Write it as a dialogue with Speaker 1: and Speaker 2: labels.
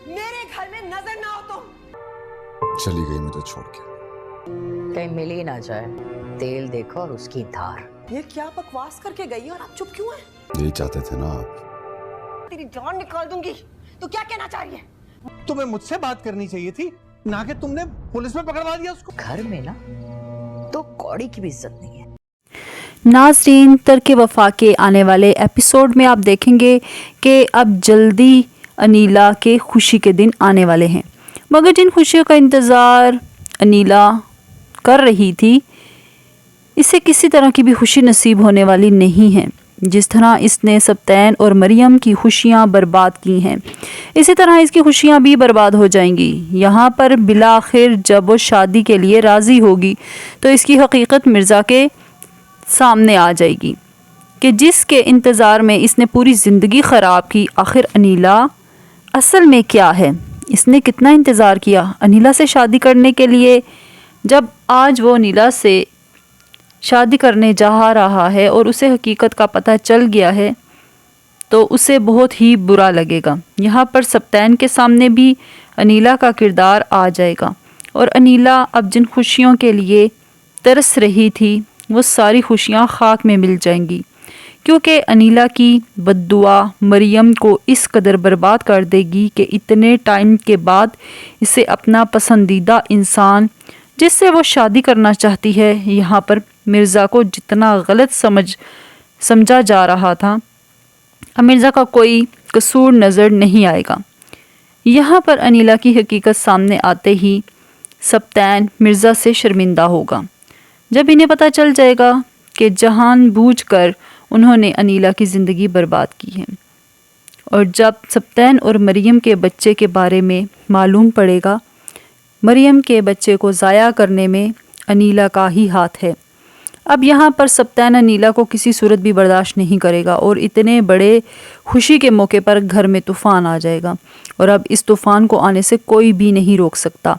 Speaker 1: میرے گھر میں نظر نہ ہو تم.
Speaker 2: چلی گئی مجھے چھوڑ کے.
Speaker 3: کہیں مل ہی نہ جائے. تیل دیکھو اور اس کی دھار.
Speaker 1: یہ کیا بکواس کر کے گئی اور آپ چپ کیوں ہیں؟
Speaker 2: یہی چاہتے تھے نا آپ.
Speaker 1: تیری جان نکال دوں گی. تو کیا کہنا چاہ رہی ہے؟
Speaker 4: تمہیں مجھ سے بات کرنی چاہیے تھی نہ کہ تم نے پولیس میں پکڑوا دیا اس کو.
Speaker 3: گھر میں نا تو کوڑی کی بھی عزت نہیں ہے.
Speaker 5: ناظرین، ترک وفا کے آنے والے ایپیسوڈ میں آپ دیکھیں گے کہ اب جلدی انیلا کے خوشی کے دن آنے والے ہیں، مگر جن خوشیوں کا انتظار انیلا کر رہی تھی اسے کسی طرح کی بھی خوشی نصیب ہونے والی نہیں ہے. جس طرح اس نے سبتین اور مریم کی خوشیاں برباد کی ہیں، اسی طرح اس کی خوشیاں بھی برباد ہو جائیں گی. یہاں پر بالآخر جب وہ شادی کے لیے راضی ہوگی تو اس کی حقیقت مرزا کے سامنے آ جائے گی کہ جس کے انتظار میں اس نے پوری زندگی خراب کی. آخر انیلا اصل میں کیا ہے؟ اس نے کتنا انتظار کیا انیلا سے شادی کرنے کے لیے. جب آج وہ انیلا سے شادی کرنے جا رہا ہے اور اسے حقیقت کا پتہ چل گیا ہے تو اسے بہت ہی برا لگے گا. یہاں پر سبتین کے سامنے بھی انیلا کا کردار آ جائے گا اور انیلا اب جن خوشیوں کے لیے ترس رہی تھی وہ ساری خوشیاں خاک میں مل جائیں گی، کیونکہ انیلا کی بد دعا مریم کو اس قدر برباد کر دے گی کہ اتنے ٹائم کے بعد اسے اپنا پسندیدہ انسان جس سے وہ شادی کرنا چاہتی ہے، یہاں پر مرزا کو جتنا غلط سمجھا جا رہا تھا، اب مرزا کا کوئی قصور نظر نہیں آئے گا. یہاں پر انیلا کی حقیقت سامنے آتے ہی سبتین مرزا سے شرمندہ ہوگا. جب انہیں پتہ چل جائے گا کہ جہان بوجھ کر انہوں نے انیلا کی زندگی برباد کی ہے، اور جب سبتین اور مریم کے بچے کے بارے میں معلوم پڑے گا، مریم کے بچے کو ضائع کرنے میں انیلا کا ہی ہاتھ ہے. اب یہاں پر سبتین انیلا کو کسی صورت بھی برداشت نہیں کرے گا اور اتنے بڑے خوشی کے موقع پر گھر میں طوفان آ جائے گا، اور اب اس طوفان کو آنے سے کوئی بھی نہیں روک سکتا.